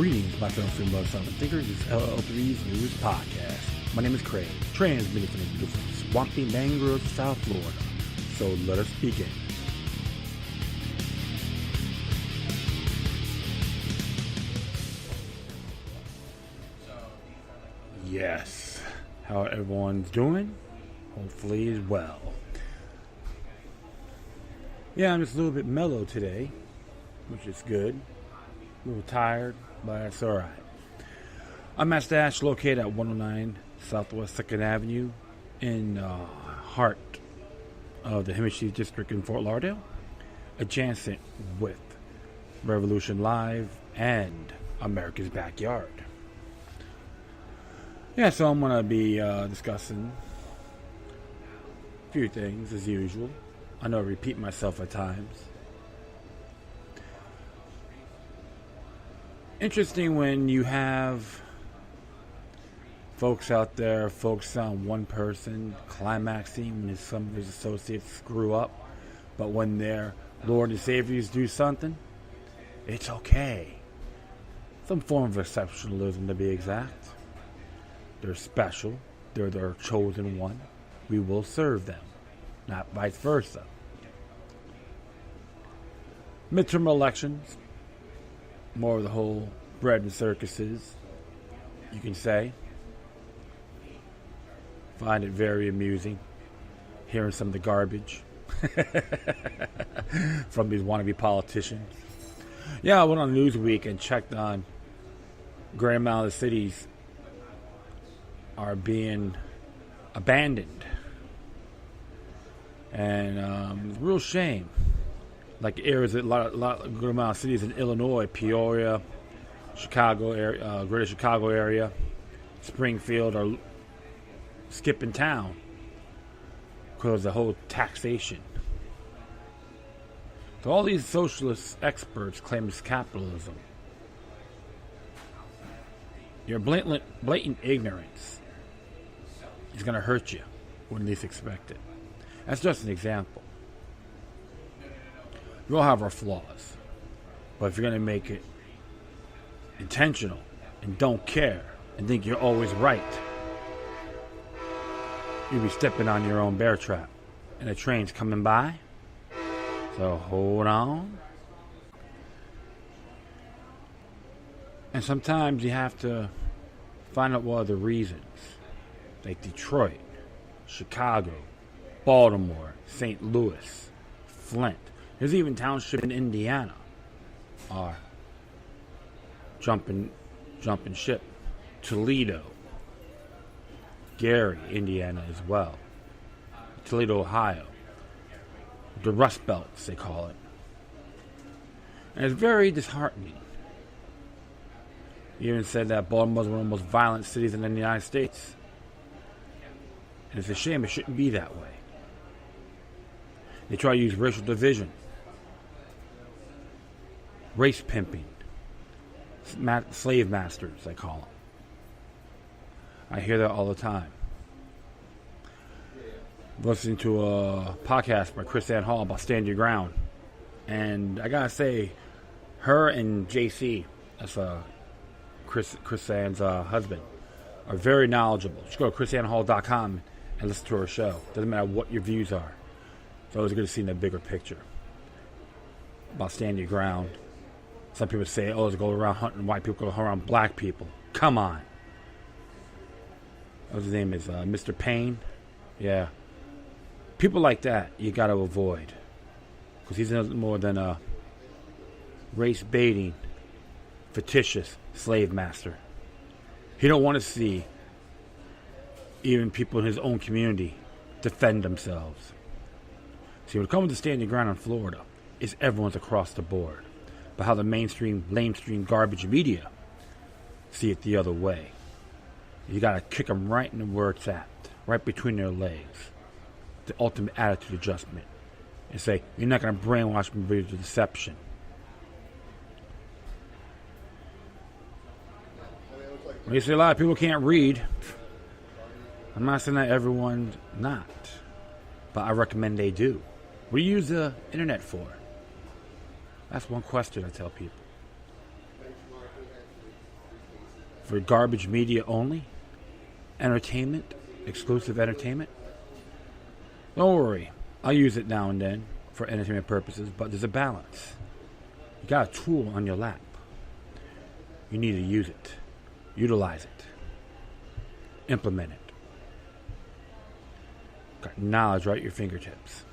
Greetings, my fellow free love solving thinkers. This is LL3's News Podcast. My name is Craig, transmitting from the beautiful swampy mangroves of South Florida. So let us begin. Yes, how everyone's doing? Hopefully is well. Yeah, I'm just a little bit mellow today, which is good. A little tired, but that's alright. I'm at Stash, located at 109 Southwest 2nd Avenue in the heart of the Hemisphere District in Fort Lauderdale, adjacent with Revolution Live and America's Backyard. Yeah, so I'm going to be discussing a few things as usual. I know I repeat myself at times. Interesting when you have folks out there focused on one person climaxing when some of his associates screw up, but when their Lord and Saviors do something, it's okay. Some form of exceptionalism, to be exact. They're special. They're their chosen one. We will serve them, not vice versa. Midterm elections. More of the whole bread and circuses, you can say. Find it very amusing hearing some of the garbage from these wannabe politicians. Yeah, I went on Newsweek and checked on great amount of the cities are being abandoned. And it's a real shame. Like areas, a good amount of cities in Illinois, Peoria, Chicago area, Greater Chicago area, Springfield are skipping town because of the whole taxation. So all these socialist experts claim it's capitalism. Your blatant ignorance is going to hurt you when least expect it. That's just an example. We all have our flaws. But if you're going to make it intentional and don't care and think you're always right, you'll be stepping on your own bear trap. And a train's coming by. So hold on. And sometimes you have to find out what are the reasons. Like Detroit, Chicago, Baltimore, St. Louis, Flint. There's even townships in Indiana are jumping ship. Toledo, Gary, Indiana as well. Toledo, Ohio. The Rust Belts, they call it. And it's very disheartening. He even said that Baltimore is one of the most violent cities in the United States. And it's a shame, it shouldn't be that way. They try to use racial division. Race pimping. Slave masters, they call them. I hear that all the time. Listening to a podcast by Chris Ann Hall about Stand Your Ground. And I gotta say, her and JC, that's Chris Ann's husband, are very knowledgeable. Just go to chrisannhall.com and listen to her show. Doesn't matter what your views are. It's always good to see in the bigger picture. About Stand Your Ground. Some people say, oh, it's go around hunting white people, go around black people. Come on. What his name is? Mr. Payne? Yeah. People like that, you got to avoid. Because he's nothing more than a race-baiting, fictitious slave master. He don't want to see even people in his own community defend themselves. See, when it comes to Stand Your Ground in Florida, it's everyone's across the board. But how the mainstream, lamestream garbage media see it the other way. You got to kick them right in where it's at, right between their legs. The ultimate attitude adjustment. And say, you're not going to brainwash me with deception. When you say a lot of people can't read, I'm not saying that everyone's not. But I recommend they do. What do you use the internet for? That's one question I tell people. for garbage media only, entertainment, exclusive entertainment, don't worry. I'll use it now and then for entertainment purposes, but there's a balance. You got a tool on your lap. You need to use it, utilize it, implement it. Got knowledge right at your fingertips.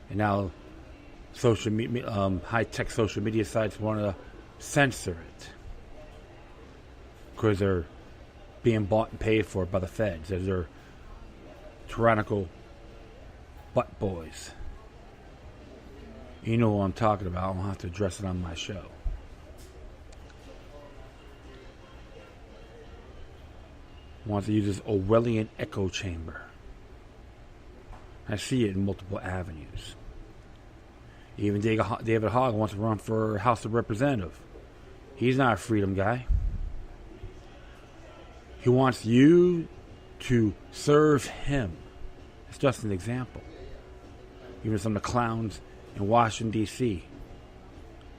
And now social media, high-tech social media sites want to censor it because they're being bought and paid for by the feds as their tyrannical butt boys. You know what I'm talking about. I don't have to address it on my show. Wants to use this Orwellian echo chamber. I see it in multiple avenues. Even David Hogg wants to run for House of Representative. He's not a freedom guy. He wants you to serve him. It's just an example. Even some of the clowns in Washington, D.C.,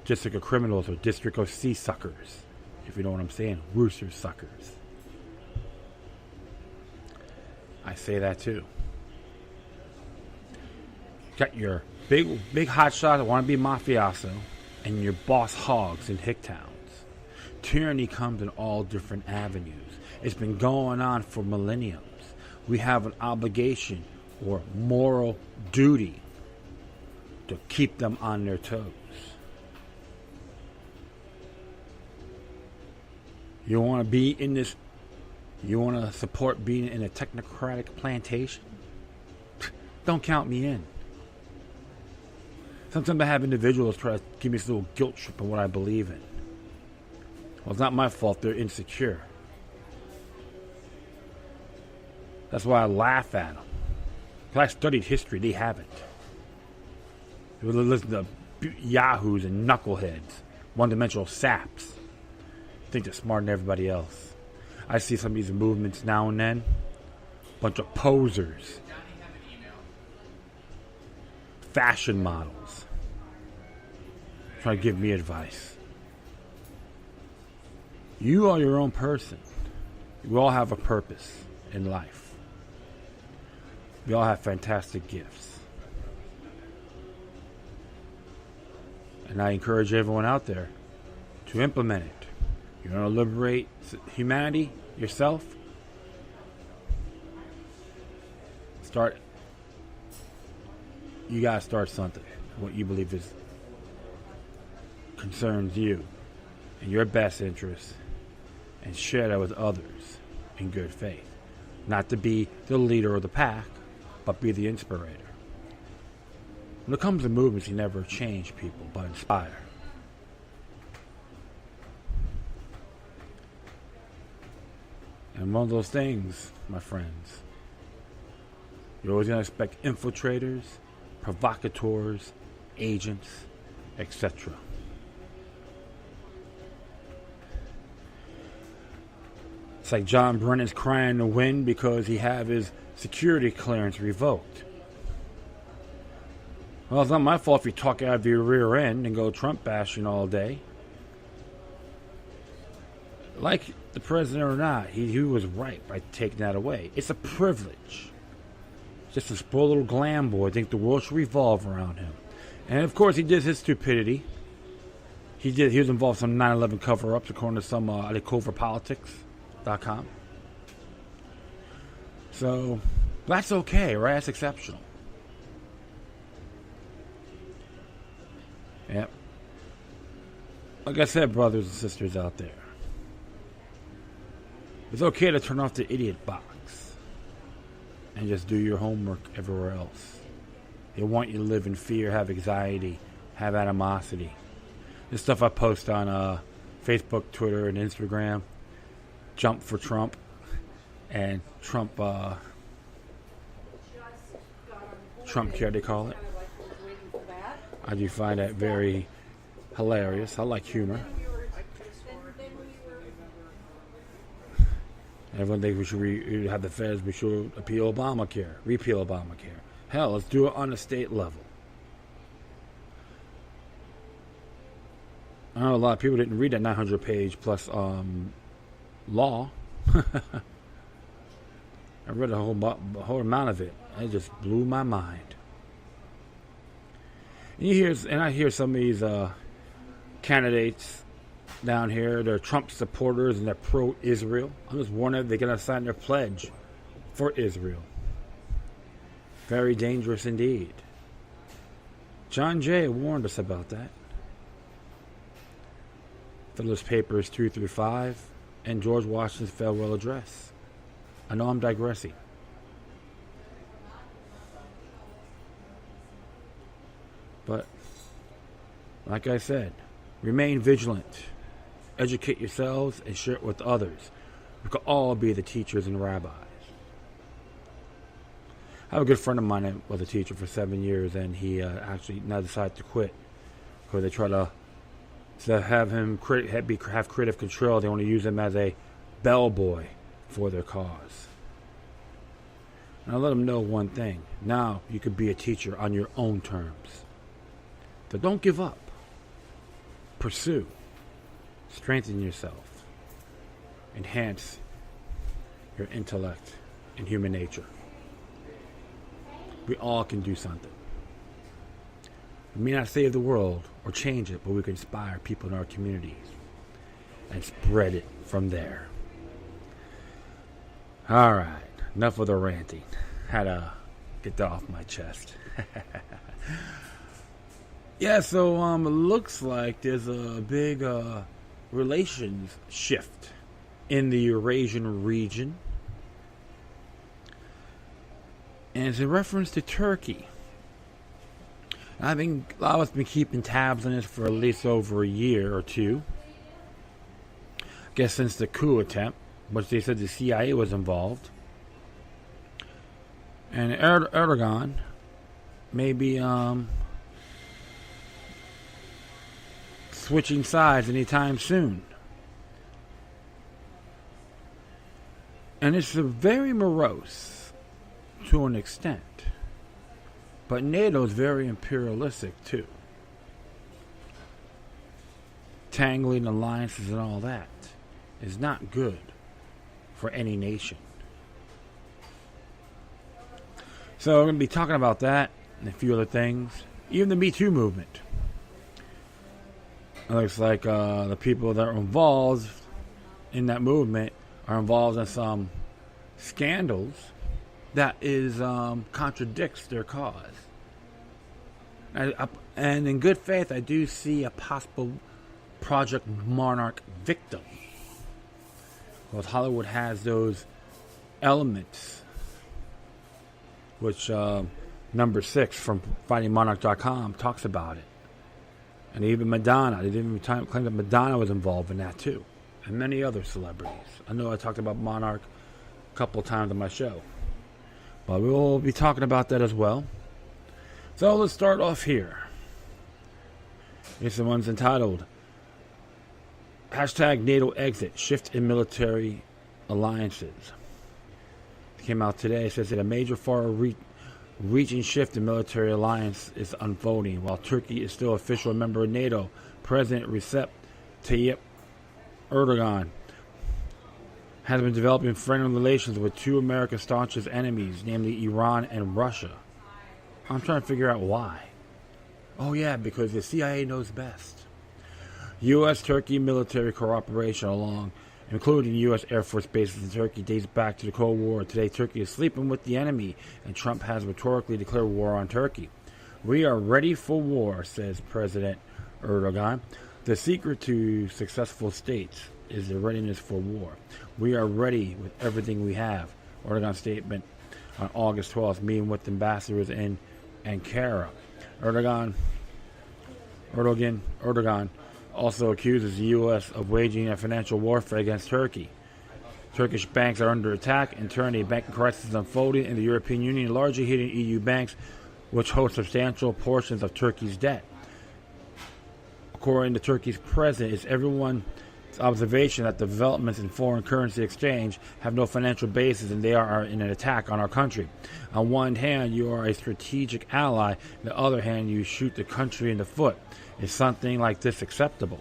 District of Criminals or District of Sea Suckers, if you know what I'm saying, rooster suckers. I say that too. Got your big hot shot that want to be mafioso and your boss hogs in hick towns. Tyranny comes in all different avenues. It's been going on for millenniums. We have an obligation or moral duty to keep them on their toes. You want to be in this, you want to support being in a technocratic plantation? Don't count me in. Sometimes I have individuals try to give me this little guilt trip on what I believe in. Well, it's not my fault. They're insecure. That's why I laugh at them. Because I studied history. They haven't. They listen to yahoos and knuckleheads, one-dimensional saps. Think they're smarter than everybody else. I see some of these movements now and then. Bunch of posers. Fashion models. Trying to give me advice. You are your own person. We all have a purpose in life. We all have fantastic gifts. And I encourage everyone out there to implement it. You want to liberate humanity, yourself? You got to start something. What you believe is concerns you in your best interest, and share that with others in good faith. Not to be the leader of the pack, but be the inspirator. When it comes to movements, you never change people, but inspire. And one of those things, my friends, you're always going to expect infiltrators, provocateurs, agents, etc. It's like John Brennan's crying to win because he have his security clearance revoked. Well, it's not my fault if you talk out of your rear end and go Trump bashing all day. Like the president or not, he was right by taking that away. It's a privilege. Just a spoiled little glam boy think the world should revolve around him. And of course he did his stupidity. He was involved in some 9/11 cover-ups according to some coverpolitics.com. So that's okay, right? That's exceptional. Yep. Like I said, brothers and sisters out there, it's okay to turn off the idiot box and just do your homework everywhere else. They want you to live in fear, have anxiety, have animosity. This stuff I post on Facebook, Twitter, and Instagram. Jump for Trump. And Trump care, they call it. I do find that very hilarious. I like humor. Everyone thinks we should have the feds, we should repeal Obamacare. Hell, let's do it on a state level. I know a lot of people didn't read that 900-page plus law. I read a whole amount of it. It just blew my mind. And I hear some of these candidates down here. They're Trump supporters and they're pro-Israel. I'm just warning they're going to sign their pledge for Israel. Very dangerous indeed. John Jay warned us about that. Phillips Papers 2 through 5 and George Washington's farewell address. I know I'm digressing. But, like I said, remain vigilant. Educate yourselves and share it with others. We could all be the teachers and rabbis. I have a good friend of mine that was a teacher for 7 years, and he actually now decided to quit because they try to have him have creative control. They want to use him as a bellboy for their cause. And I let him know one thing. Now you could be a teacher on your own terms. So don't give up. Pursue. Strengthen yourself. Enhance your intellect and human nature. We all can do something. We may not save the world or change it, but we can inspire people in our communities and spread it from there. All right, enough of the ranting. Had to get that off my chest. Yeah, so it looks like there's a big relations shift in the Eurasian region. And it's in reference to Turkey. A lot of us have been keeping tabs on this for at least over a year or two. I guess since the coup attempt, which they said the CIA was involved. And Erdogan may be switching sides anytime soon. And it's very morose to an extent. But NATO is very imperialistic too. Tangling alliances and all that is not good for any nation. So we're going to be talking about that and a few other things. Even the Me Too movement. It looks like the people that are involved in that movement are involved in some scandals that is contradicts their cause. And in good faith, I do see a possible Project Monarch victim. Because Hollywood has those elements, which number 6 from FindingMonarch.com talks about it. And even Madonna, they didn't even claim that Madonna was involved in that too. And many other celebrities. I know I talked about Monarch a couple times on my show. But we will be talking about that as well. So let's start off here. This one's entitled #NATO exit, shift in military alliances. It came out today. It says that a major far-reaching shift in military alliance is unfolding. While Turkey is still official member of NATO, President Recep Tayyip Erdogan has been developing friendly relations with two of America's staunchest enemies, namely Iran and Russia. I'm trying to figure out why. Oh yeah, because the CIA knows best. U.S.-Turkey military cooperation including U.S. Air Force bases in Turkey, dates back to the Cold War. Today, Turkey is sleeping with the enemy, and Trump has rhetorically declared war on Turkey. We are ready for war, says President Erdogan. The secret to successful states is the readiness for war. We are ready with everything we have. Erdogan's statement on August 12th, meeting with ambassadors in Ankara. Erdogan also accuses the U.S. of waging a financial warfare against Turkey. Turkish banks are under attack. In turn, a banking crisis is unfolding in the European Union, largely hitting EU banks, which hold substantial portions of Turkey's debt. According to Turkey's president, it's everyone's observation that developments in foreign currency exchange have no financial basis and they are in an attack on our country. On one hand, you are a strategic ally. On the other hand, you shoot the country in the foot. Is something like this acceptable?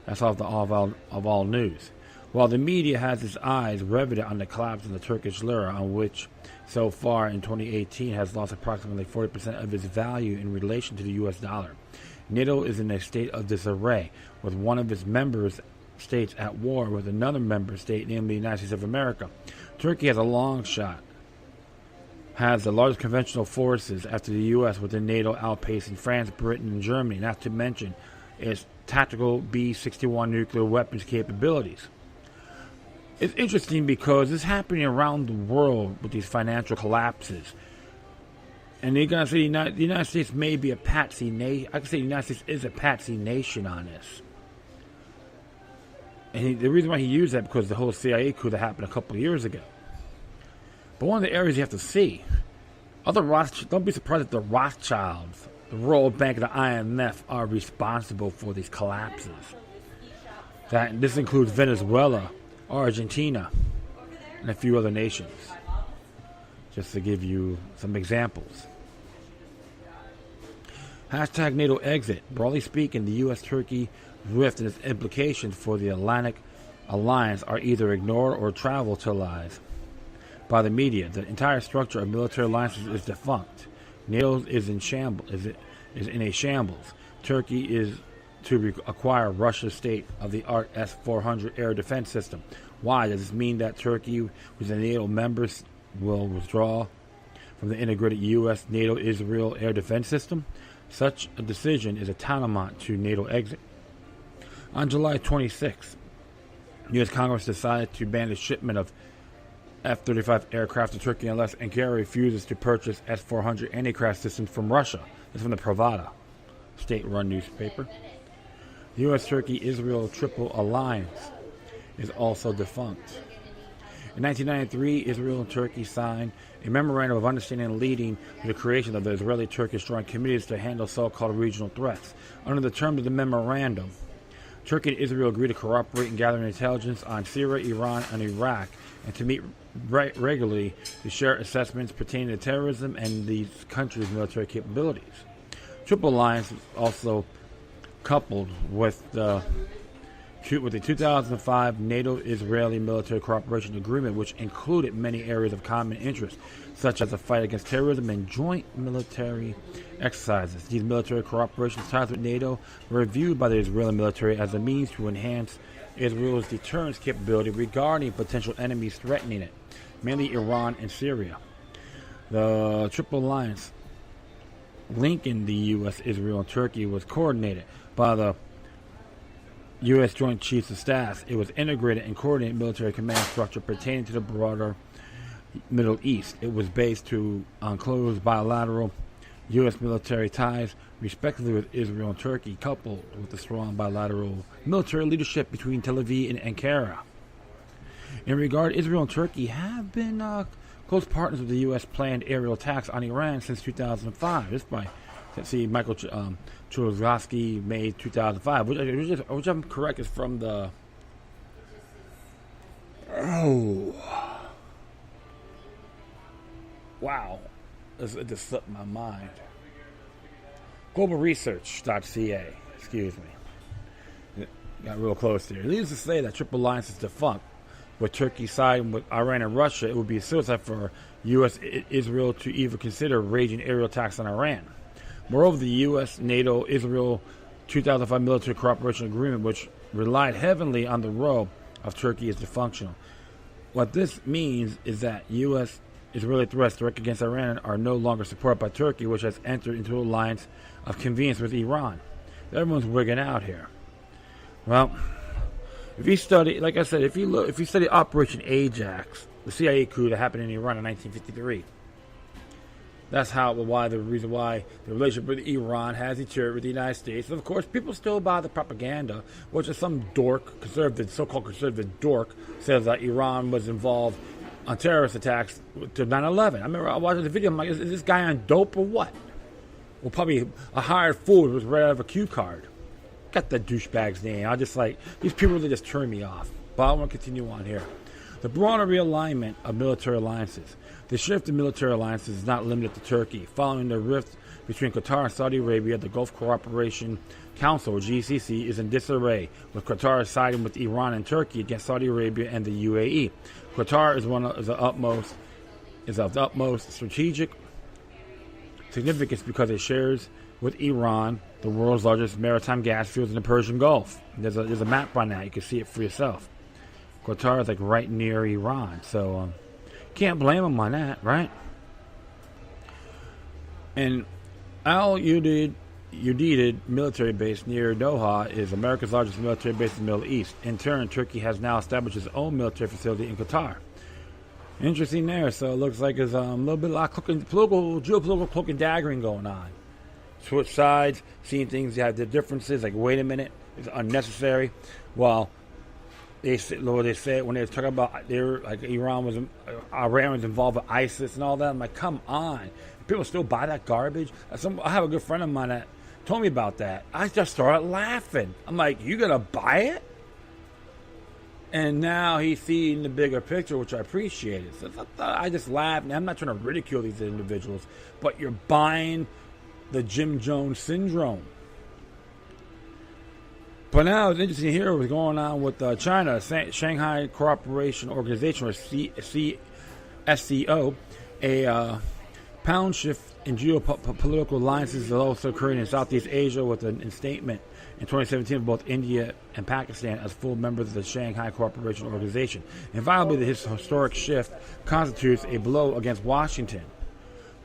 That's off of all news. While the media has its eyes riveted on the collapse of the Turkish lira, on which so far in 2018 has lost approximately 40% of its value in relation to the US dollar, NATO is in a state of disarray, with one of its member states at war with another member state, namely the United States of America. Turkey has a long shot, has the largest conventional forces after the U.S. within NATO, outpacing France, Britain, and Germany, not to mention its tactical B-61 nuclear weapons capabilities. It's interesting because it's happening around the world with these financial collapses. And you're going to say the United States may be a patsy nation. I can say the United States is a patsy nation on this. And the reason why he used that because the whole CIA coup that happened a couple of years ago. But one of the areas you have to see, don't be surprised if the Rothschilds, the World Bank, and the IMF are responsible for these collapses. This includes Venezuela, Argentina, and a few other nations. Just to give you some examples. Hashtag NATO exit. Broadly speaking, the U.S.-Turkey rift and its implications for the Atlantic alliance are either ignored or televised by the media. The entire structure of military alliances is defunct. NATO is in a shambles. Turkey is to acquire Russia's state-of-the-art S-400 air defense system. Why? Does this mean that Turkey, which is a NATO member, will withdraw from the integrated U.S. NATO-Israel air defense system? Such a decision is a tantamount to NATO exit. On July 26th, U.S. Congress decided to ban the shipment of F-35 aircraft to Turkey unless Ankara refuses to purchase S-400 anti-craft systems from Russia. This is from the Pravda, state-run newspaper. The U.S.-Turkey-Israel Triple Alliance is also defunct. In 1993, Israel and Turkey signed a memorandum of understanding leading to the creation of the Israeli-Turkish Joint Committees to handle so-called regional threats. Under the terms of the memorandum, Turkey and Israel agreed to cooperate in gathering intelligence on Syria, Iran, and Iraq, and to meet regularly to share assessments pertaining to terrorism and these countries' military capabilities. Triple Alliance was also coupled with the 2005 NATO-Israeli military cooperation agreement, which included many areas of common interest, such as the fight against terrorism and joint military exercises. These military cooperation ties with NATO were viewed by the Israeli military as a means to enhance Israel's deterrence capability regarding potential enemies threatening it, mainly Iran and Syria. The Triple Alliance linking the U.S., Israel, and Turkey was coordinated by the U.S. Joint Chiefs of Staff. It was integrated and coordinated military command structure pertaining to the broader Middle East. It was based on close bilateral U.S. military ties, respectively with Israel and Turkey, coupled with the strong bilateral military leadership between Tel Aviv and Ankara. In regard, Israel and Turkey have been close partners of the U.S. planned aerial attacks on Iran since 2005. This by Michael Chulosky, May 2005, which I'm correct is from the... Oh. Wow. It just slipped my mind. Globalresearch.ca. Excuse me. Got real close there. It needs to say that Triple Alliance is defunct. With Turkey siding with Iran and Russia, it would be suicide for U.S. Israel to even consider raging aerial attacks on Iran. Moreover, the U.S. NATO Israel 2005 military cooperation agreement, which relied heavily on the role of Turkey, is dysfunctional. What this means is that U.S. Israeli threats direct against Iran are no longer supported by Turkey, which has entered into an alliance of convenience with Iran. Everyone's wigging out here. Well, if you study, like I said, if you study Operation Ajax, the CIA coup that happened in Iran in 1953, that's the reason why the relationship with Iran has deteriorated with the United States. And of course, people still buy the propaganda, which is some dork, so-called conservative dork, says that Iran was involved on terrorist attacks to 9/11. I remember I watched the video. I'm like, is this guy on dope or what? Well, probably a hired fool who was right out of a cue card. Got that douchebag's name. I just like, these people really just turn me off. But I want to continue on here. The broader realignment of military alliances. The shift in military alliances is not limited to Turkey. Following the rift between Qatar and Saudi Arabia, the Gulf Cooperation Council, or GCC, is in disarray, with Qatar siding with Iran and Turkey against Saudi Arabia and the UAE. Qatar is of the utmost strategic significance because it shares with Iran the world's largest maritime gas fields in the Persian Gulf. There's a map on that. You can see it for yourself. Qatar is like right near Iran, so can't blame them on that, right? And Al Udeid military base near Doha is America's largest military base in the Middle East. In turn, Turkey has now established its own military facility in Qatar. Interesting there. So it looks like there's a little bit of geopolitical cloak and daggering going on. Switch sides, seeing things that have the differences. Like, wait a minute, it's unnecessary. Well, they say when they were talking about Iran was involved with ISIS and all that. I'm like, come on, people still buy that garbage. I have a good friend of mine that told me about that. I just started laughing. I'm like, you gonna buy it? And now he's seeing the bigger picture, which I appreciated. So I just laughed. And I'm not trying to ridicule these individuals, but you're buying the Jim Jones syndrome. But now it's interesting to hear what's going on with China. Shanghai Cooperation Organization, or SCO, a pound shift in geopolitical alliances is also occurring in Southeast Asia, with a statement in 2017 of both India and Pakistan as full members of the Shanghai Cooperation Organization. Invariably, this historic shift constitutes a blow against Washington,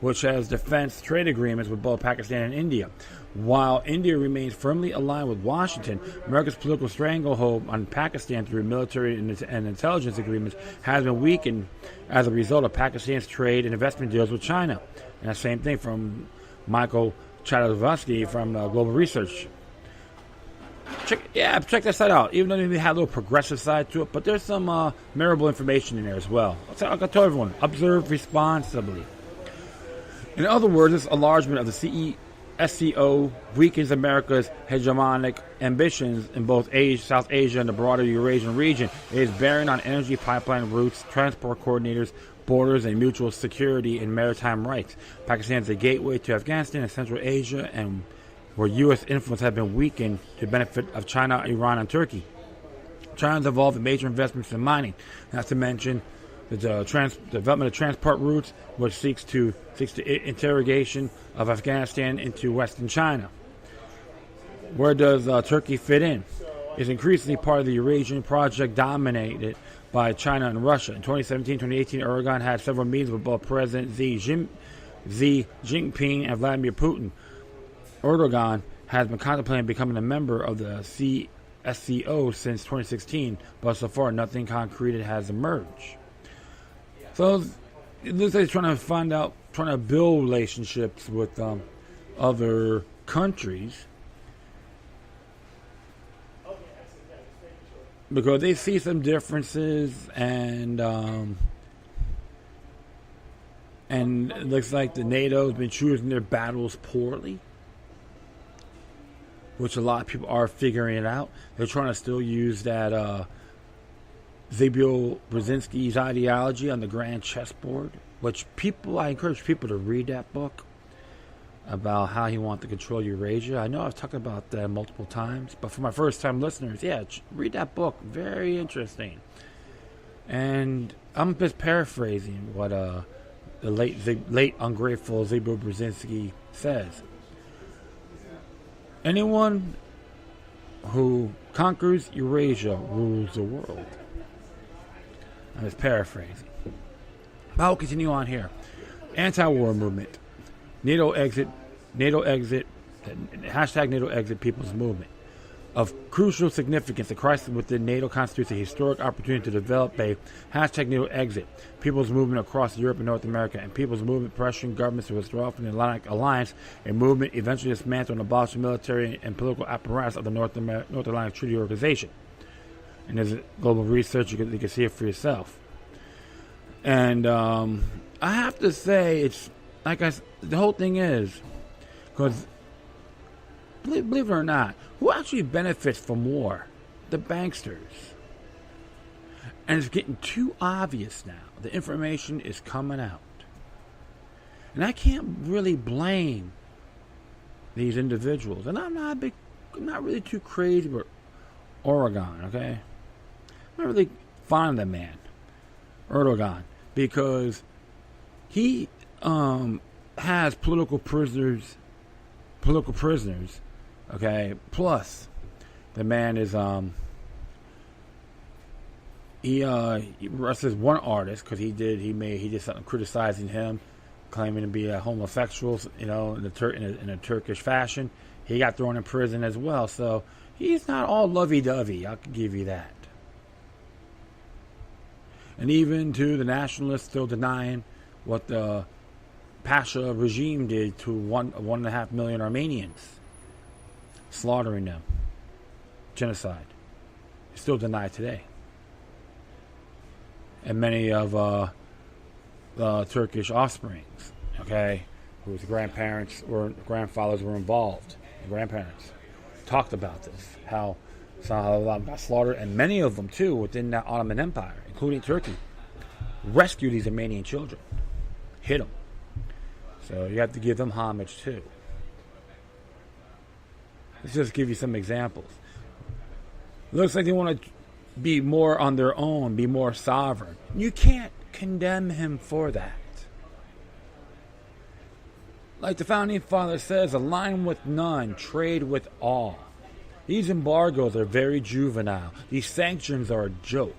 which has defense trade agreements with both Pakistan and India. While India remains firmly aligned with Washington, America's political stranglehold on Pakistan through military and intelligence agreements has been weakened as a result of Pakistan's trade and investment deals with China. And the same thing from Michael Chadovsky from Global Research. Check that site out. Even though they had a little progressive side to it, but there's some memorable information in there as well. I'll tell everyone, observe responsibly. In other words, this enlargement of the SCO weakens America's hegemonic ambitions in both South Asia and the broader Eurasian region. It is bearing on energy pipeline routes, transport coordinators, borders, and mutual security and maritime rights. Pakistan is a gateway to Afghanistan and Central Asia, and where U.S. influence has been weakened to the benefit of China, Iran, and Turkey. China is involved in major investments in mining, not to mention the development of transport routes, which seeks to interrogation of Afghanistan into Western China. Where does Turkey fit in? It's increasingly part of the Eurasian project dominated by China and Russia. In 2017-2018, Erdogan had several meetings with both President Xi Jinping and Vladimir Putin. Erdogan has been contemplating becoming a member of the SCO since 2016, but so far nothing concrete has emerged. So it looks like he's trying to build relationships with other countries, because they see some differences, and it looks like the NATO has been choosing their battles poorly, which a lot of people are figuring it out. They're trying to still use that Zbigniew Brzezinski's ideology on the grand chessboard, which I encourage people to read that book about how he wants to control Eurasia. I know I've talked about that multiple times, but for my first-time listeners, read that book. Very interesting. And I'm just paraphrasing what the late ungrateful Zbigniew Brzezinski says. Anyone who conquers Eurasia rules the world. I'm just paraphrasing. I'll continue on here. Anti-war movement. NATO exit, hashtag NATO exit people's movement. Of crucial significance, the crisis within NATO constitutes a historic opportunity to develop a hashtag NATO exit people's movement across Europe and North America, and people's movement pressuring governments to withdraw from the Atlantic Alliance, a movement eventually dismantle and abolish the military and political apparatus of the North Atlantic Treaty Organization. And there's global research, you can see it for yourself. And I have to say, it's like the whole thing is, because believe it or not, who actually benefits from war? The banksters. And it's getting too obvious now. The information is coming out. And I can't really blame these individuals. And I'm not really too crazy about Oregon, okay? I'm not really fond of that man, Erdogan, because he has political prisoners, okay? Plus, the man is he arrested one artist because he did something criticizing him, claiming to be a homosexual, in a Turkish fashion. He got thrown in prison as well, so he's not all lovey-dovey. I can give you that. And even to the nationalists still denying what the Pasha regime did to 1.5 million Armenians, slaughtering them, genocide. It's still denied today. And many of the Turkish offsprings, okay, whose grandparents or grandfathers were involved, grandparents talked about this, how some of them got slaughtered, and many of them too within that Ottoman Empire, including Turkey, rescued these Armenian children, hid them. So you have to give them homage too. Let's just give you some examples. It looks like they want to be more on their own, be more sovereign. You can't condemn him for that. Like the Founding Father says, align with none, trade with all. These embargoes are very juvenile. These sanctions are a joke.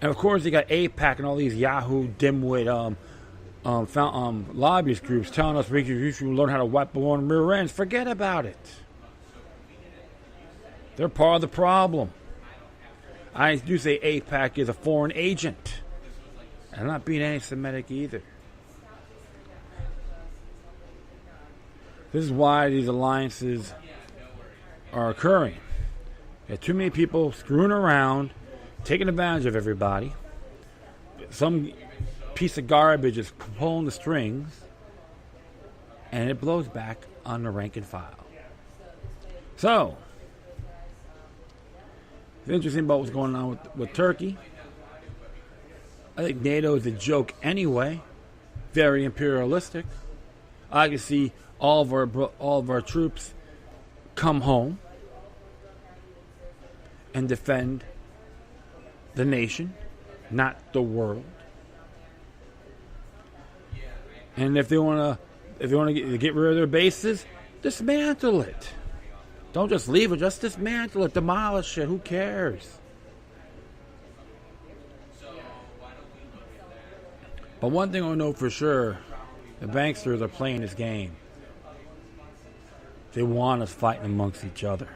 And of course, you got AIPAC and all these Yahoo dimwit lobbyist groups telling us we should learn how to wipe our own rear ends. Forget about it. They're part of the problem. I do say AIPAC is a foreign agent. And I'm not being anti-Semitic either. This is why these alliances are occurring. There are too many people screwing around, taking advantage of everybody. Some piece of garbage is pulling the strings, and it blows back on the rank and file. So, it's interesting about what's going on with Turkey. I think NATO is a joke anyway. Very imperialistic. I can see all of our troops come home and defend the nation, not the world. And if they want to get rid of their bases, dismantle it. Don't just leave it. Just dismantle it. Demolish it. Who cares? But one thing I know for sure, the banksters are playing this game. They want us fighting amongst each other.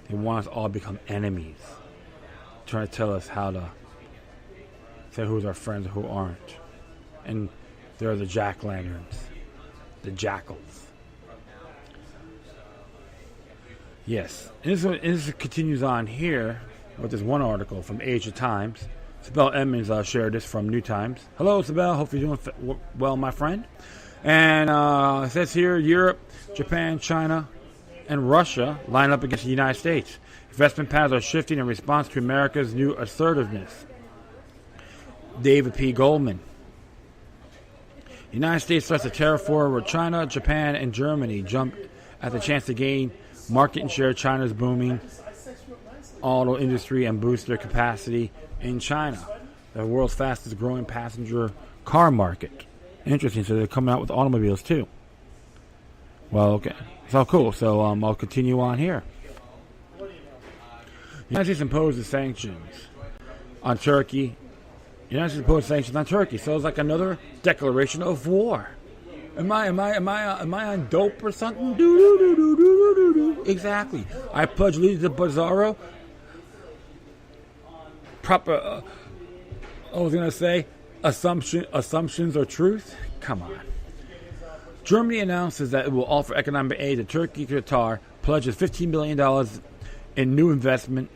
They want us all to become enemies. Trying to tell us how to say who's our friends and who aren't. And they're the jack-lanterns. The jackals. Yes. And this continues on here with this one article from Asia Times. Sibel Edmonds shared this from New Times. Hello, Sibel. Hope you're doing well, my friend. And it says here, Europe, Japan, China, and Russia line up against the United States. Investment patterns are shifting in response to America's new assertiveness. David P. Goldman. The United States threats a tariff war where China, Japan, and Germany jump at the chance to gain market and share China's booming auto industry and boost their capacity in China, the world's fastest growing passenger car market. Interesting. So they're coming out with automobiles too. Well, okay. So cool. So I'll continue on here. The United States imposes sanctions on Turkey. The United States imposes sanctions on Turkey. So it's like another declaration of war. Am I on dope or something? Exactly. I pledge allegiance to Bizarro. Proper. I was gonna say assumptions are truth. Come on. Germany announces that it will offer economic aid to Turkey. Qatar pledges $15 billion in new investment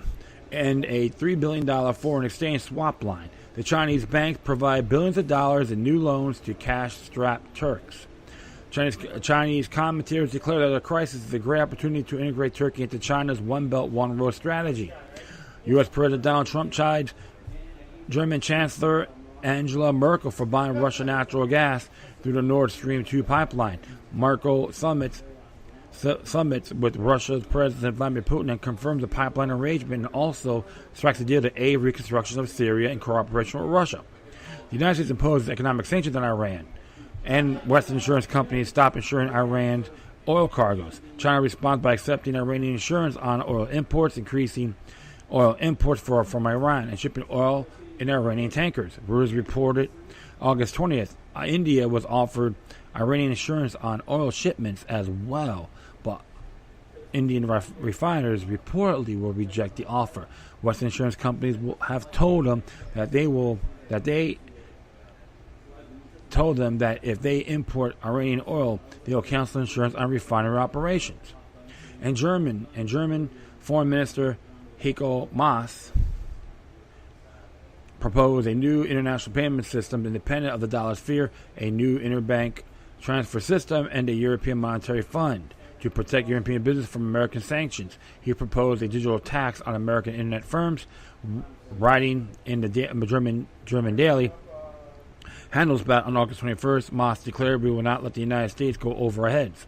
and a $3 billion foreign exchange swap line. The Chinese banks provide billions of dollars in new loans to cash-strapped Turks. Chinese commentators declare that the crisis is a great opportunity to integrate Turkey into China's One Belt, One Road strategy. U.S. President Donald Trump chided German Chancellor Angela Merkel for buying Russian natural gas through the Nord Stream 2 pipeline. Merkel summits with Russia's President Vladimir Putin and confirms the pipeline arrangement, and also strikes a deal to aid reconstruction of Syria in cooperation with Russia. The United States imposes economic sanctions on Iran, and Western insurance companies stop insuring Iran's oil cargoes. China responds by accepting Iranian insurance on oil imports, increasing oil imports from Iran, and shipping oil in Iranian tankers. Reuters reported August 20th, India was offered Iranian insurance on oil shipments as well, but Indian refiners reportedly will reject the offer. Western insurance companies have told them that if they import Iranian oil, they will cancel insurance on refinery operations. And German Foreign Minister Heiko Maas proposed a new international payment system independent of the dollar sphere, a new interbank transfer system, and a European Monetary Fund to protect European business from American sanctions. He proposed a digital tax on American internet firms. Writing in the German daily Handelsblatt on August 21st, Maas declared, "We will not let the United States go over our heads."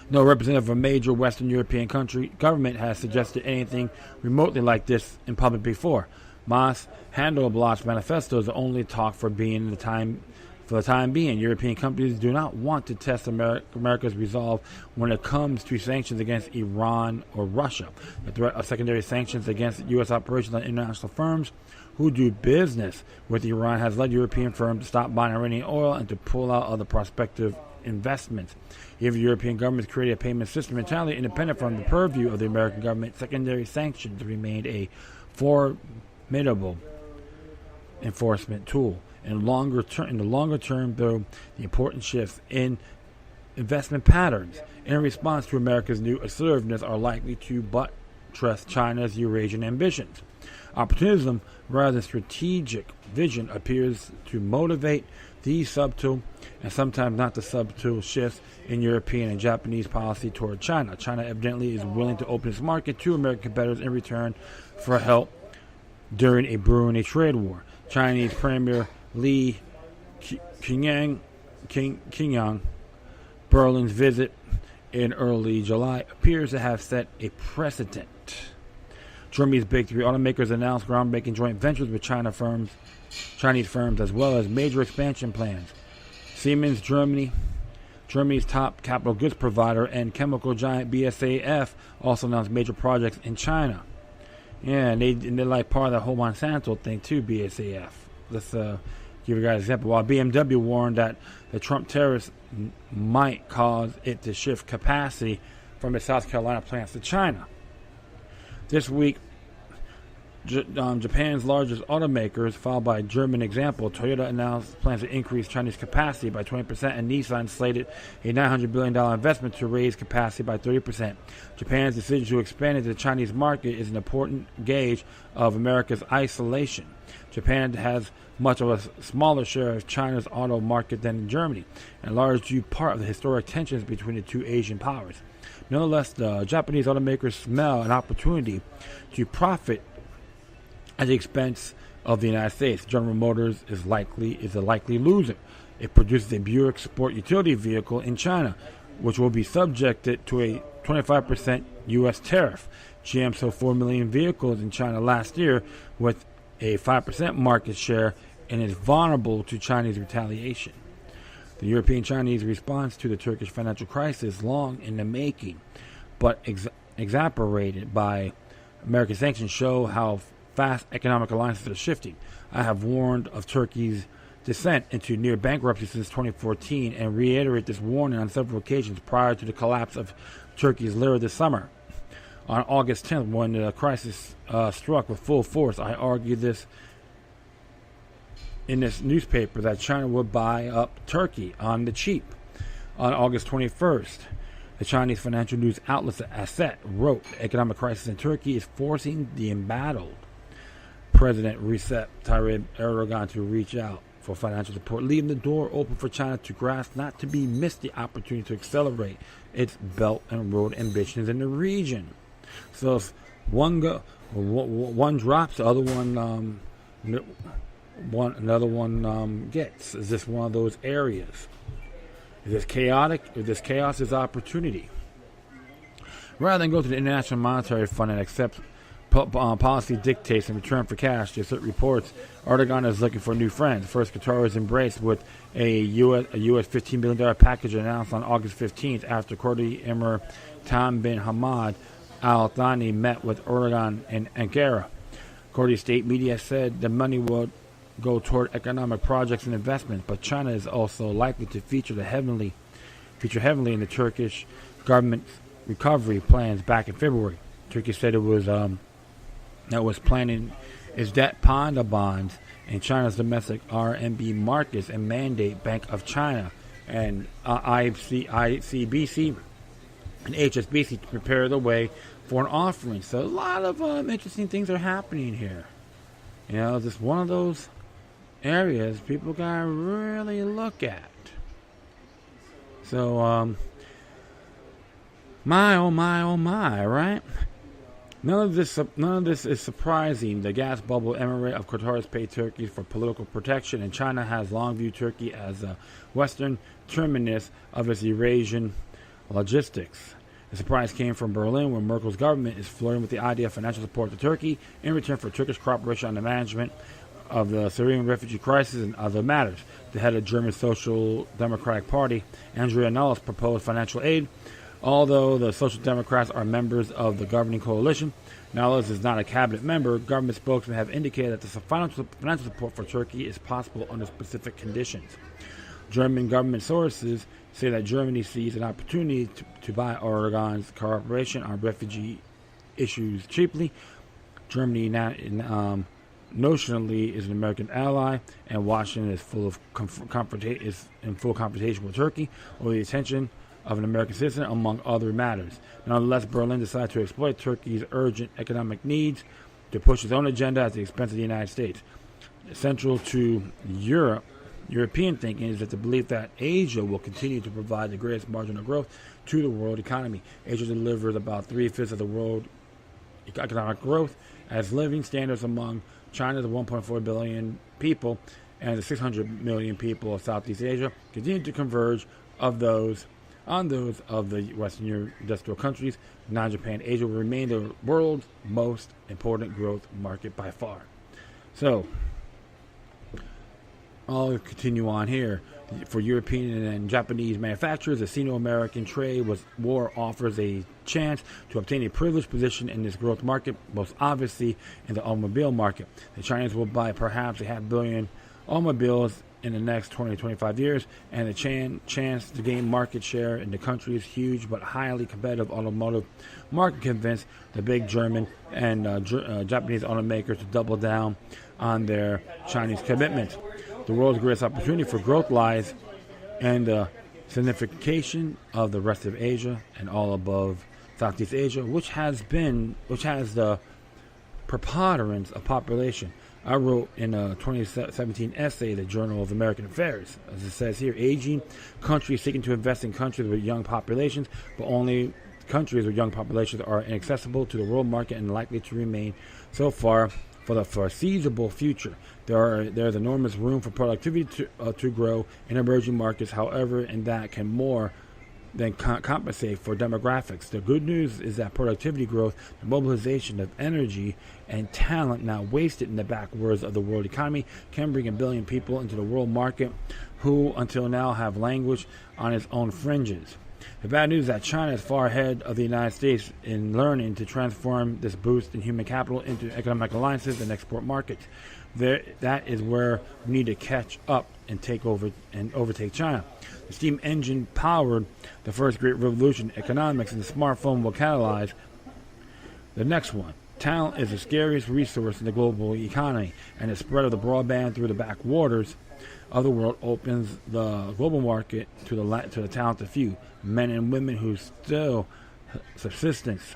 No representative of a major Western European government has suggested anything remotely like this in public before. Maas' Handelsblatt manifesto is the only talk for the time being. European companies do not want to test America's resolve when it comes to sanctions against Iran or Russia. The threat of secondary sanctions against U.S. operations on international firms who do business with Iran has led European firms to stop buying Iranian oil and to pull out of the prospective investments. If the European governments created a payment system entirely independent from the purview of the American government, secondary sanctions remained a formidable enforcement tool. In the longer term, though, the important shifts in investment patterns in response to America's new assertiveness are likely to buttress China's Eurasian ambitions. Opportunism, rather than strategic vision, appears to motivate these subtle and sometimes not the subtle shifts in European and Japanese policy toward China. China evidently is willing to open its market to American competitors in return for help during a brewing trade war. Chinese Premier Li Qingyang Berlin's visit in early July appears to have set a precedent. Germany's big three automakers announced groundbreaking joint ventures with Chinese firms, as well as major expansion plans. Siemens, Germany's top capital goods provider, and chemical giant BASF also announced major projects in China. Yeah, and they're like part of the whole Monsanto thing too, BASF. Let's give you guys an example. While BMW warned that the Trump tariffs might cause it to shift capacity from its South Carolina plants to China. This week, Japan's largest automakers, followed by a German example, Toyota announced plans to increase Chinese capacity by 20%, and Nissan slated a $900 billion investment to raise capacity by 30%. Japan's decision to expand into the Chinese market is an important gauge of America's isolation. Japan has much of a smaller share of China's auto market than Germany, and large due part of the historic tensions between the two Asian powers. Nonetheless, the Japanese automakers smell an opportunity to profit at the expense of the United States. General Motors is a likely loser. It produces a Buick Sport utility vehicle in China, which will be subjected to a 25% U.S. tariff. GM sold 4 million vehicles in China last year with a 5% market share and is vulnerable to Chinese retaliation. The European-Chinese response to the Turkish financial crisis, long in the making, but exacerbated by American sanctions, show how fast economic alliances are shifting. I have warned of Turkey's descent into near bankruptcy since 2014 and reiterate this warning on several occasions prior to the collapse of Turkey's lira this summer. On August 10th, when the crisis struck with full force, I argued this in this newspaper that China would buy up Turkey on the cheap. On August 21st, the Chinese financial news outlet Asset wrote, "The economic crisis in Turkey is forcing the embattled President Recep Tayyip Erdogan to reach out for financial support, leaving the door open for China to grasp not to be missed the opportunity to accelerate its Belt and Road ambitions in the region." So if one drops, the other one another one gets. Is this one of those areas? Is this chaotic? If this chaos is opportunity? Rather than go to the International Monetary Fund and accept policy dictates in return for cash, just reports Erdogan is looking for new friends. First, Qatar is embraced with a U.S. $15 billion package announced on August 15th after Saudi Emir Tamim bin Hamad Al Thani met with Erdogan in Ankara. Saudi state media said the money would go toward economic projects and investments, but China is also likely to feature heavily in the Turkish government's recovery plans back in February. Turkey said it was planning its debt panda bonds in China's domestic RMB markets and mandate Bank of China and ICBC and HSBC to prepare the way for an offering. So a lot of interesting things are happening here. You know, just one of those areas people gotta really look at. So, my oh my, right? None of this is surprising. The gas bubble emirate of Qatar has paid Turkey for political protection, and China has long viewed Turkey as a western terminus of its Eurasian logistics. The surprise came from Berlin, where Merkel's government is flirting with the idea of financial support to Turkey in return for Turkish cooperation on the management of the Syrian refugee crisis and other matters. The head of German Social Democratic Party, Andrea Nahles, proposed financial aid. Although the Social Democrats are members of the governing coalition, Nahles is not a cabinet member. Government spokesmen have indicated that the financial support for Turkey is possible under specific conditions. German government sources say that Germany sees an opportunity to buy Erdogan's cooperation on refugee issues cheaply. Germany notionally is an American ally, and Washington is in full confrontation with Turkey over the attention of an American citizen, among other matters. Nonetheless, Berlin decided to exploit Turkey's urgent economic needs to push its own agenda at the expense of the United States. Central to European thinking is that the belief that Asia will continue to provide the greatest marginal growth to the world economy. Asia delivers about 3/5 of the world economic growth, as living standards among China's 1.4 billion people and the 600 million people of Southeast Asia continue to converge on those of the Western industrial countries. Non-Japan Asia will remain the world's most important growth market by far. So, I'll continue on here. For European and Japanese manufacturers, the Sino-American trade war offers a chance to obtain a privileged position in this growth market, most obviously in the automobile market. The Chinese will buy perhaps 500 million automobiles in the next 20 to 25 years, and the chance to gain market share in the country's huge but highly competitive automotive market convinced the big German and Japanese automakers to double down on their Chinese commitments. The world's greatest opportunity for growth lies in the signification of the rest of Asia and all above Southeast Asia, which has the preponderance of population. I wrote in a 2017 essay, the Journal of American Affairs, as it says here, aging countries seeking to invest in countries with young populations, but only countries with young populations are inaccessible to the world market and likely to remain so far for the foreseeable future. There's enormous room for productivity to grow in emerging markets, however, and that can more than compensate for demographics. The good news is that productivity growth, the mobilization of energy and talent now wasted in the backwards of the world economy, can bring 1 billion people into the world market who until now have languished on its own fringes. The bad news is that China is far ahead of the United States in learning to transform this boost in human capital into economic alliances and export markets. That is where we need to catch up and overtake China. The steam engine powered the first great revolution in economics, and the smartphone will catalyze the next one. Talent is the scariest resource in the global economy, and the spread of the broadband through the backwaters of the world opens the global market to the talented few, men and women who still subsistence,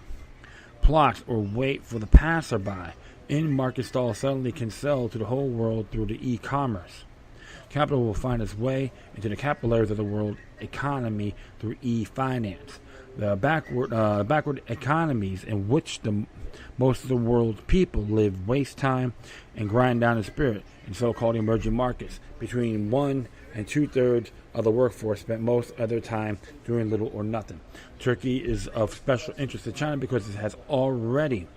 plots, or wait for the passerby. In-market stalls suddenly can sell to the whole world through the e-commerce. Capital will find its way into the capillaries of the world economy through e-finance. The backward economies in which most of the world's people live waste time and grind down in spirit. in so-called emerging markets. Between 1 and 2/3 of the workforce spent most of their time doing little or nothing. Turkey is of special interest to China because it has already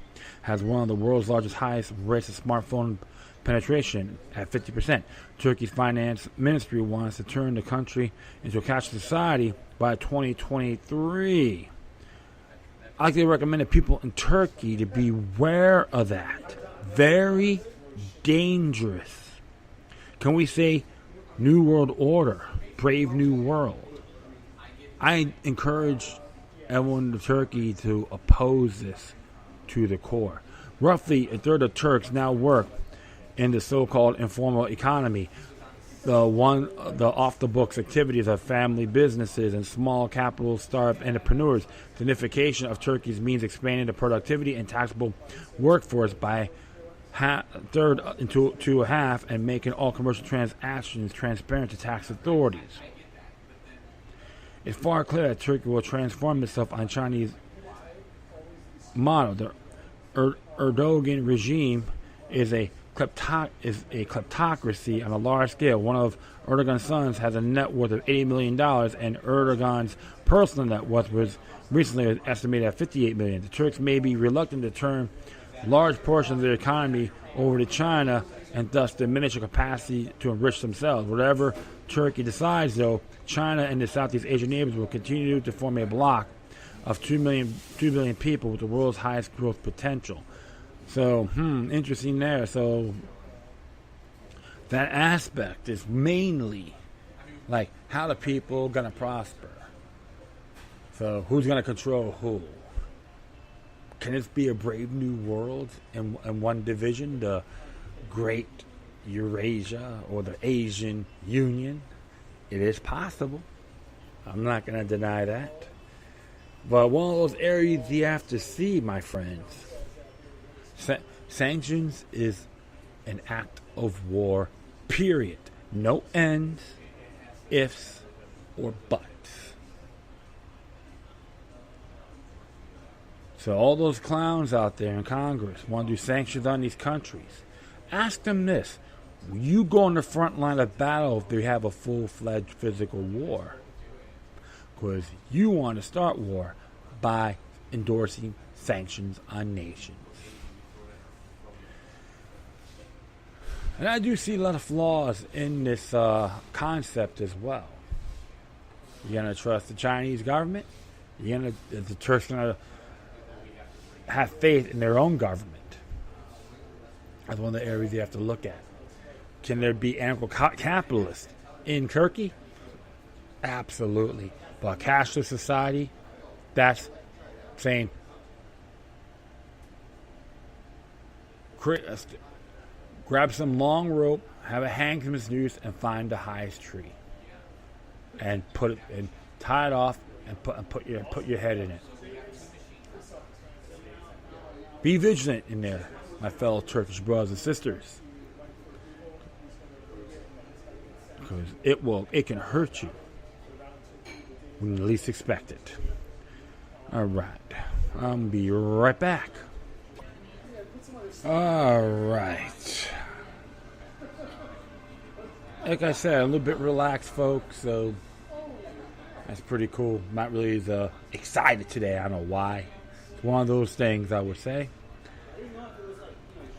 one of the world's highest rates of smartphone penetration at 50%. Turkey's finance ministry wants to turn the country into a cashless society by 2023. I like to recommend that people in Turkey to be aware of that. Very dangerous. Can we say New World Order, Brave New World? I encourage everyone in Turkey to oppose this to the core. Roughly a third of Turks now work in the so-called informal economy, the off-the-books activities of family businesses and small capital startup entrepreneurs. The unification of Turkey's means expanding the productivity and taxable workforce by third to a half and making all commercial transactions transparent to tax authorities. It's far clear that Turkey will transform itself on Chinese model. The Erdogan regime is a kleptocracy on a large scale. One of Erdogan's sons has a net worth of $80 million, and Erdogan's personal net worth was recently estimated at $58 million. The Turks may be reluctant to turn large portions of their economy over to China and thus diminish their capacity to enrich themselves. Whatever Turkey decides, though, China and the Southeast Asian neighbors will continue to form a bloc of 2 billion people with the world's highest growth potential. So, interesting there. So, that aspect is mainly like how the people going to prosper. So, who's going to control who? Can this be a brave new world in one division, the Great Eurasia or the Asian Union? It is possible. I'm not going to deny that. But one of those areas you have to see, my friends. Sanctions is an act of war, period. No ends, ifs, or buts. So all those clowns out there in Congress want to do sanctions on these countries. Ask them this. Will you go on the front line of battle if they have a full-fledged physical war? Because you want to start war by endorsing sanctions on nations. And I do see a lot of flaws in this concept as well. You're going to trust the Chinese government? The Turks going to have faith in their own government? That's one of the areas you have to look at. Can there be anarcho-capitalists in Turkey? Absolutely. But a cashless society, that's saying grab some long rope, have a hang from its noose, and find the highest tree, and put it and tie it off, and put your head in it. Be vigilant in there, my fellow Turkish brothers and sisters, because it can hurt you when you least expect it. All right, I'll be right back. All right. Like I said, a little bit relaxed, folks, so that's pretty cool. Not really as excited today. I don't know why. It's one of those things, I would say.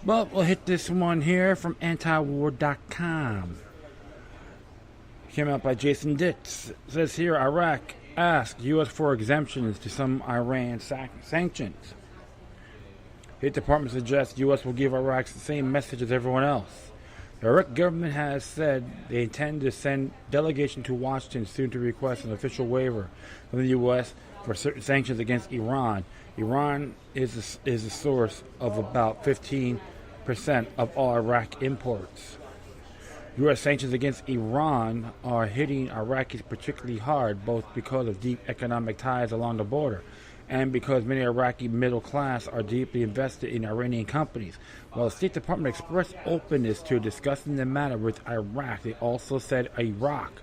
But we'll hit this one here from antiwar.com. Came out by Jason Ditz. It says here, Iraq asked U.S. for exemptions to some Iran sanctions. His department suggests U.S. will give Iraq the same message as everyone else. The Iraq government has said they intend to send delegation to Washington soon to request an official waiver from the U.S. for certain sanctions against Iran. Iran is the source of about 15% of all Iraq imports. U.S. sanctions against Iran are hitting Iraqis particularly hard, both because of deep economic ties along the border and because many Iraqi middle class are deeply invested in Iranian companies. While the State Department expressed openness to discussing the matter with Iraq, they also said Iraq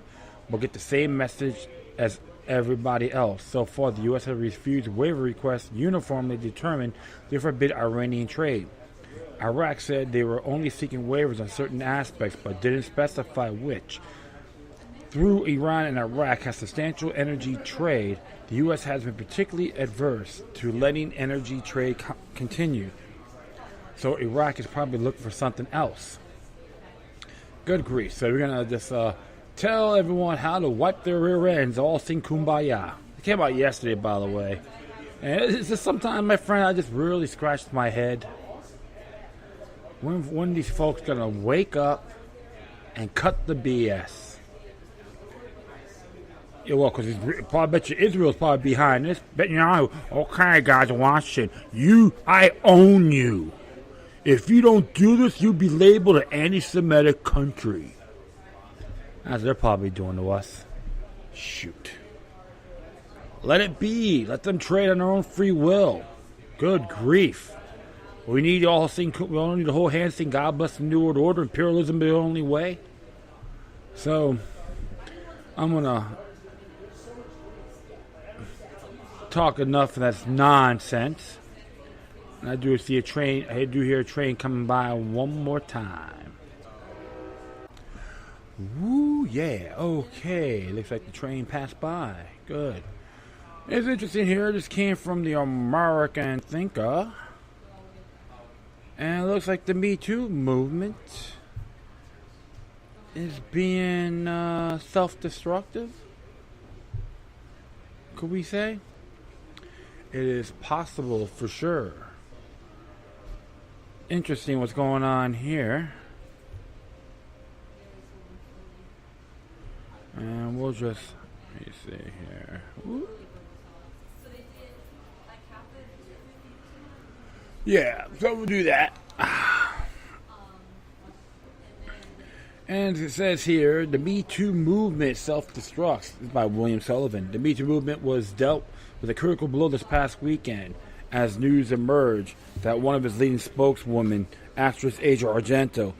will get the same message as everybody else. So far, the U.S. has refused waiver requests uniformly determined to forbid Iranian trade. Iraq said they were only seeking waivers on certain aspects, but didn't specify which. Through Iran and Iraq has substantial energy trade, the U.S. has been particularly adverse to letting energy trade continue. So Iraq is probably looking for something else. Good grief. So we're going to just tell everyone how to wipe their rear ends, all sing Kumbaya. It came out yesterday, by the way. And it's just sometimes, my friend, I just really scratched my head. When these folks going to wake up and cut the BS? Yeah, well, because I bet you Israel's probably behind this. Bet you know, okay, guys, Washington, I own you. If you don't do this, you'll be labeled an anti-Semitic country. As they're probably doing to us. Shoot. Let it be. Let them trade on their own free will. Good grief. We need all thing. We all need the whole hand thing. God bless the New World Order. Imperialism be the only way. So, I'm gonna talk enough of that's nonsense. And I do see a train. I do hear a train coming by one more time. Woo, yeah, okay. Looks like the train passed by. Good. It's interesting here. This came from the American Thinker. And it looks like the Me Too movement is being self-destructive. Could we say? It is possible for sure. Interesting what's going on here. And we'll just, let me see here. Whoop. Yeah, so we'll do that. And it says here, the Me Too movement self-destructs. This is by William Sullivan. The Me Too movement was dealt with a critical blow this past weekend as news emerged that one of his leading spokeswomen, actress Asia Argento,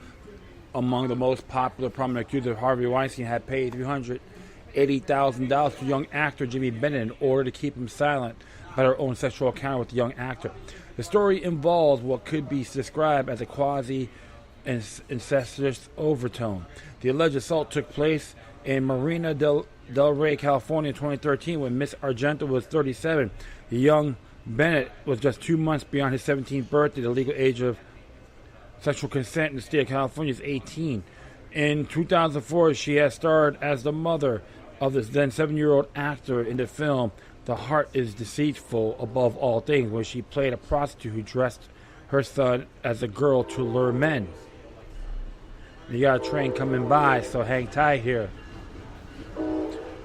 among the most popular prominent accusers of Harvey Weinstein, had paid $380,000 to young actor Jimmy Bennett in order to keep him silent about her own sexual encounter with the young actor. The story involves what could be described as a quasi-incestuous overtone. The alleged assault took place in Marina del Rey, California in 2013 when Miss Argento was 37. The young Bennett was just 2 months beyond his 17th birthday. The legal age of sexual consent in the state of California is 18. In 2004, she has starred as the mother of this then 7-year-old actor in the film The Heart is Deceitful Above All Things, where she played a prostitute who dressed her son as a girl to lure men. You got a train coming by, so hang tight here.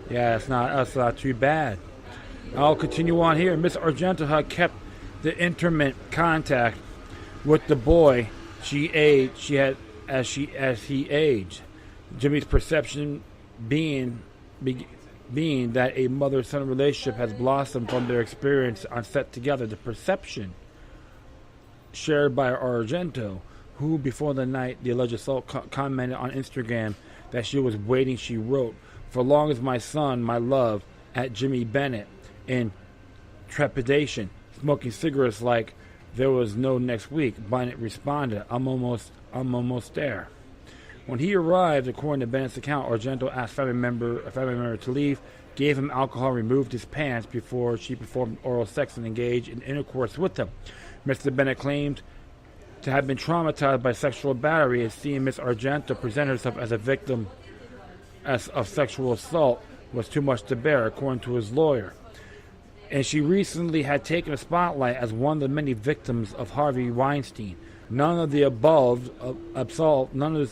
Yeah, that's not too bad. I'll continue on here. Miss Argento had kept the intimate contact with the boy she had as he aged. Jimmy's perception being that a mother-son relationship has blossomed from their experience on set together. The perception shared by Argento, who before the night the alleged assault commented on Instagram that she was waiting, she wrote, "For long as my son, my love," at Jimmy Bennett in trepidation, smoking cigarettes like there was no next week. Bennett responded, I'm almost there." When he arrived, according to Bennett's account, Argento asked a family member to leave, gave him alcohol, removed his pants before she performed oral sex and engaged in intercourse with him. Mr. Bennett claimed to have been traumatized by sexual battery and seeing Miss Argento present herself as a victim of sexual assault was too much to bear, according to his lawyer. And she recently had taken a spotlight as one of the many victims of Harvey Weinstein. None of this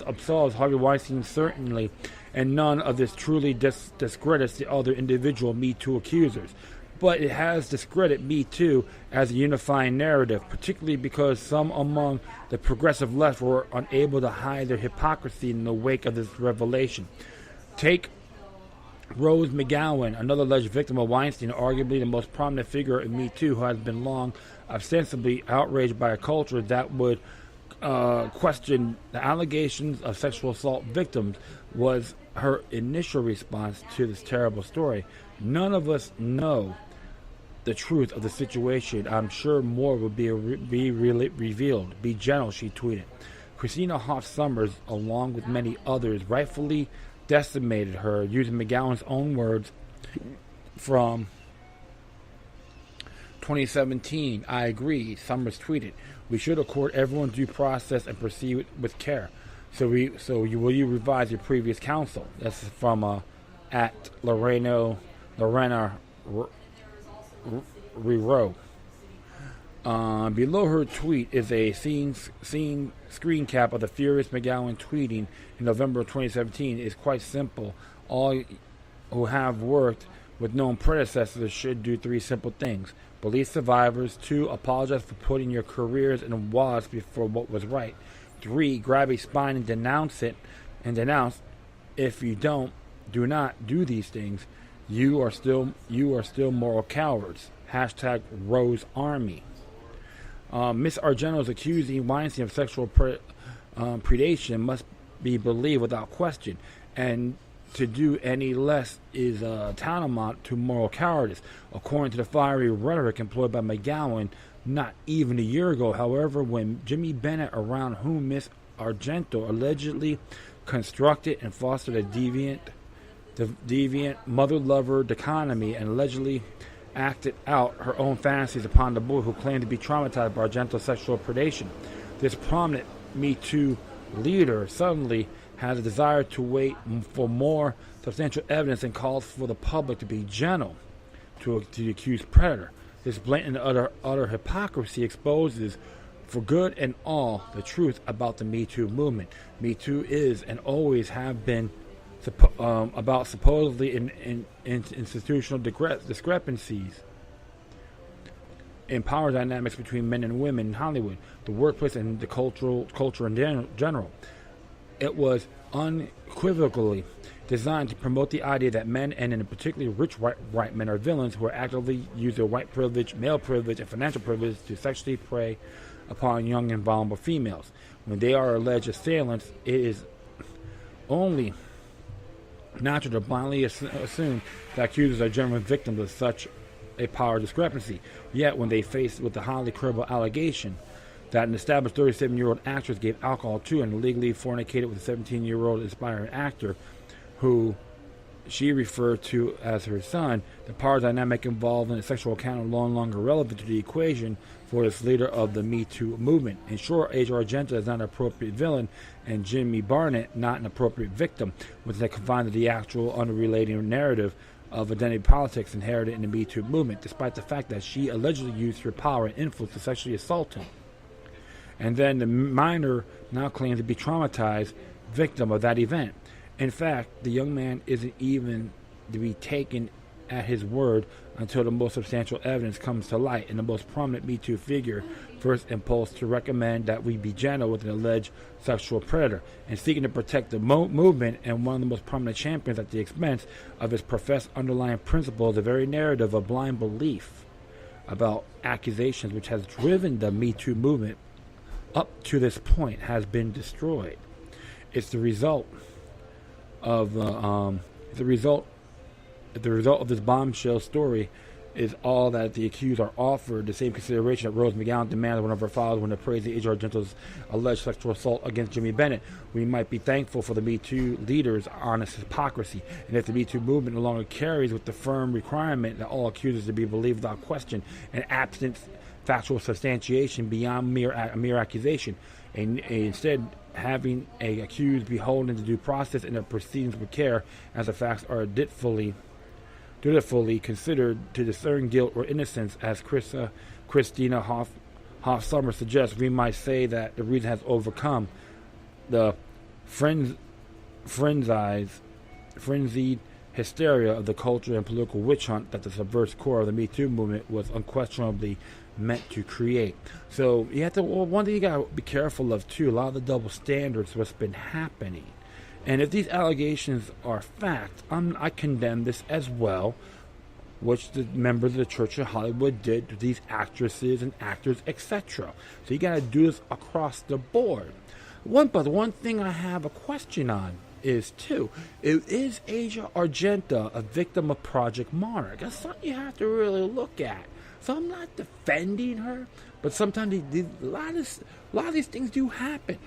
absolves Harvey Weinstein, certainly, and none of this truly discredits the other individual Me Too accusers. But it has discredited Me Too as a unifying narrative, particularly because some among the progressive left were unable to hide their hypocrisy in the wake of this revelation. Take Rose McGowan, another alleged victim of Weinstein, arguably the most prominent figure in Me Too, who has been long ostensibly outraged by a culture that would question the allegations of sexual assault victims, was her initial response to this terrible story. None of us know the truth of the situation. I'm sure more will be revealed. Be gentle, she tweeted. Christina Hoff Sommers, along with many others, rightfully decimated her, using McGowan's own words from 2017. I agree, Summers tweeted. We should accord everyone due process and proceed with care. Will you revise your previous counsel? That's from at Lorena Rero. Below her tweet is a screen cap of the furious McGowan tweeting in November of 2017. It's quite simple. All who have worked with known predecessors should do 3 simple things. Believe survivors. 2. Apologize for putting your careers in a wasp before what was right. 3. Grab a spine and denounce it. And denounce. If you do not do these things, you are still moral cowards. Hashtag Rose Army. Miss Argento is accusing Weinstein of sexual predation must be believed without question, and to do any less is tantamount to moral cowardice, according to the fiery rhetoric employed by McGowan not even a year ago. However, when Jimmy Bennett, around whom Miss Argento allegedly constructed and fostered a deviant mother-lover dichotomy and allegedly acted out her own fantasies upon the boy who claimed to be traumatized by Argento's sexual predation, this prominent Me Too leader suddenly has a desire to wait for more substantial evidence and calls for the public to be gentle to the accused predator. This blatant utter hypocrisy exposes for good and all the truth about the Me Too movement. Me Too is and always have been about supposedly in institutional discrepancies in power dynamics between men and women in Hollywood, the workplace, and the culture in general. It was unequivocally designed to promote the idea that men, and in particularly rich white men, are villains who are actively use their white privilege, male privilege, and financial privilege to sexually prey upon young and vulnerable females. When they are alleged assailants, it is only natural to blindly assume that accusers are generally victims of such a power discrepancy. Yet, when they faced with the highly credible allegation that an established 37-year-old actress gave alcohol to and illegally fornicated with a 17-year-old aspiring actor who she referred to as her son, the power dynamic involved in a sexual encounter no longer relevant to the equation for this leader of the Me Too movement. In short, Asia Argento is not an appropriate villain, and Jimmy Barnett not an appropriate victim, which they confined to the actual unrelated narrative of identity politics inherited in the Me Too movement, despite the fact that she allegedly used her power and influence to sexually assault him. And then the minor now claims to be traumatized victim of that event. In fact, the young man isn't even to be taken at his word until the most substantial evidence comes to light, and the most prominent Me Too figure first impulse to recommend that we be gentle with an alleged sexual predator, and seeking to protect the movement, and one of the most prominent champions at the expense of his professed underlying principle, the very narrative of blind belief about accusations which has driven the Me Too movement up to this point has been destroyed. It's the result of the result of this bombshell story is all that the accused are offered the same consideration that Rose McGowan demanded one of her followers when appraised the Asia Argento's alleged sexual assault against Jimmy Bennett. We might be thankful for the Me Too leaders' honest hypocrisy, and if the Me Too movement no longer carries with the firm requirement that all accusers to be believed without question and absent factual substantiation beyond mere accusation, and instead having a accused beholden to due process in their proceedings with care, as the facts are dutifully considered to discern guilt or innocence, as Christina Hoff Sommers suggests. We might say that the reason has overcome the frenzied hysteria of the culture and political witch hunt that the subversive core of the Me Too movement was unquestionably meant to create. So you have to, one thing you got to be careful of too, a lot of the double standards, what's been happening. And if these allegations are fact, I condemn this as well, which the members of the Church of Hollywood did to these actresses and actors, etc. So you got to do this across the board. But one thing I have a question on is too. Is Asia Argento a victim of Project Monarch? That's something you have to really look at. So I'm not defending her, but sometimes a lot of these things do happen.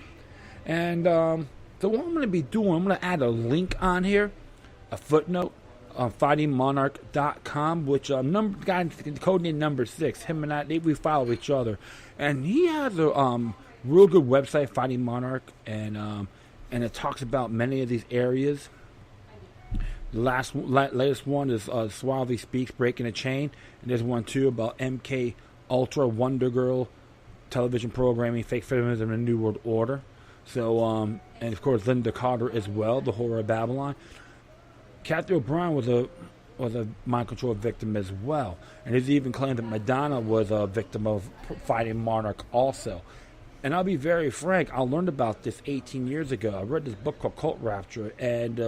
And so what I'm going to be doing, I'm going to add a link on here, a footnote on fightingmonarch.com, which guy code name number 6, him and I, we follow each other, and he has a real good website, Fighting Monarch, and it talks about many of these areas. The latest one is Suavely Speaks, Breaking a Chain, and there's one too about MK Ultra, Wonder Girl, television programming, fake feminism, and the New World Order. So, and of course Linda Carter as well, The Horror of Babylon. Kathy O'Brien was a mind control victim as well, and he's even claimed that Madonna was a victim of Fighting Monarch also. And I'll be very frank, I learned about this 18 years ago. I read this book called Cult Rapture, and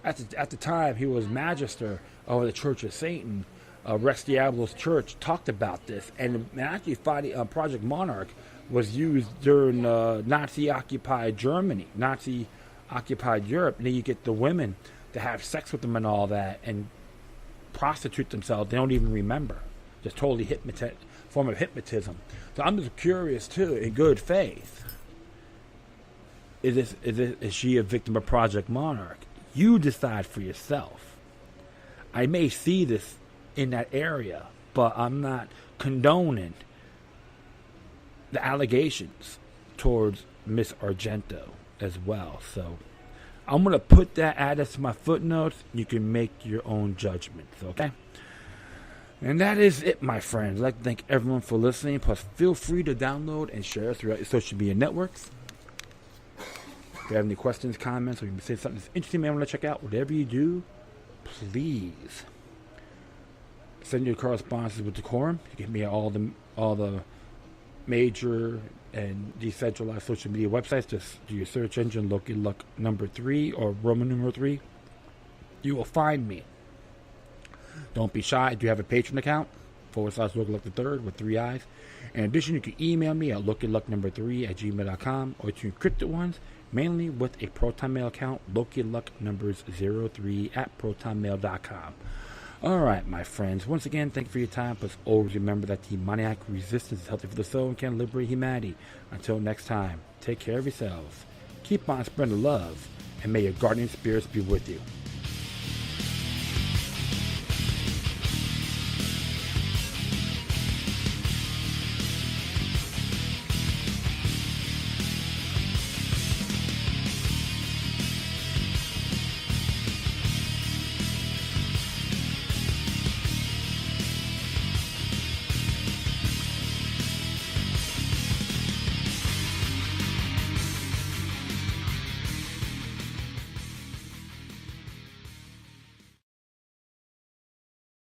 at the time he was magister of the Church of Satan, Rex Diablo's church, talked about this. And actually fighting Project Monarch was used during Nazi-occupied Germany, Nazi-occupied Europe, and then you get the women to have sex with them and all that, and prostitute themselves. They don't even remember. Just totally form of hypnotism. So I'm just curious too, in good faith, is she a victim of Project Monarch? You decide for yourself. I may see this in that area, but I'm not condoning the allegations towards Miss Argento as well. So I'm going to add this to my footnotes. You can make your own judgments, okay? And that is it, my friends. I'd like to thank everyone for listening. Plus, feel free to download and share throughout your social media networks. If you have any questions, comments, or you say something that's interesting, man, I want to check out, whatever you do, please send your correspondences with decorum. You can get me all the major and decentralized social media websites. Just do your search engine, Loki Luck number 3 or Roman numeral 3. You will find me. Don't be shy. I do have a Patreon account, /Loki Luck the Third with 3 eyes. In addition, you can email me at LokiLuck3@gmail.com, or to encrypted ones, mainly with a Proton Mail account, LokiLuck03@protonmail.com. Alright, my friends, once again, thank you for your time. Plus, always remember that the demoniac resistance is healthy for the soul and can liberate humanity. Until next time, take care of yourselves, keep on spreading love, and may your guardian spirits be with you.